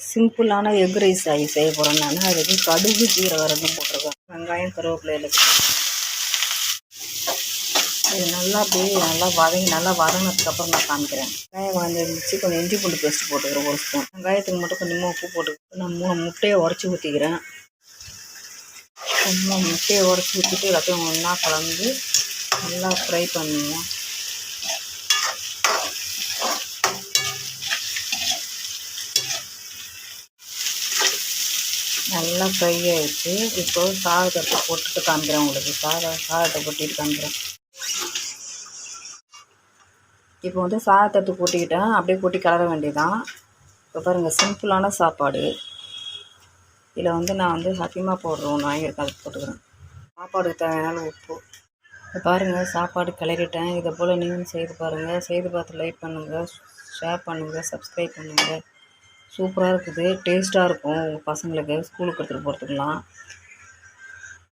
சிம்பிளான egg rice செய்ய போகிறேன் நான். அதுக்கு கடுகு ஜீரகம் ரெண்டும் போட்டிருக்கேன். வெங்காயம் கருவேப்பிலை இருக்கு. இது நல்லா அப்படியே நல்லா வதங்கினதுக்கப்புறம் நான் காமிக்கிறேன். வெங்காயம் வதங்கிடுச்சு. கொஞ்சம் இஞ்சி பூண்டு பேஸ்ட் போட்டுக்கிறேன் 1 ஸ்பூன். வெங்காயத்துக்கு மட்டும் கொஞ்சமாக உப்பு போட்டுக்கிட்டு நான் 3 முட்டையை உடச்சி ஊற்றிக்கிறேன். 3 முட்டையை உடச்சி ஊற்றிட்டு எல்லாத்தையும் ஒன்றா கலந்து நல்லா ஃப்ரை பண்ணுவோம். நல்லா ஃப்ரை ஆகிடுச்சு. இப்போ சாதத்தை போட்டுட்டு காமிக்கிறேன் உங்களுக்கு. சாதத்தை கொட்டிட்டு காமிக்கிறேன். இப்போ வந்து சாதத்தை கொட்டிக்கிட்டேன். அப்படியே கொட்டி கிளற வேண்டியதான். இப்போ பாருங்கள், சிம்பிளான சாப்பாடு. இதில் வந்து நான் வந்து ஹக்கிமா பவுடர் ஒன்று வாங்கியிருக்கேன், அதை போட்டுக்கிறேன். சாப்பாடுக்கு தேவையான உப்பு. இப்போ பாருங்கள், சாப்பாடு கிளறிட்டேன். இதை போல் நீங்களும் செய்து பாருங்கள். செய்து பார்த்து லைக் பண்ணுங்கள், ஷேர் பண்ணுங்கள், சப்ஸ்கிரைப் பண்ணுங்கள். சூப்பராக இருக்குது, டேஸ்ட்டாக இருக்கும். உங்கள் பசங்களுக்கு ஸ்கூலுக்கு எடுத்துகிட்டு போகிறதுக்கெலாம்.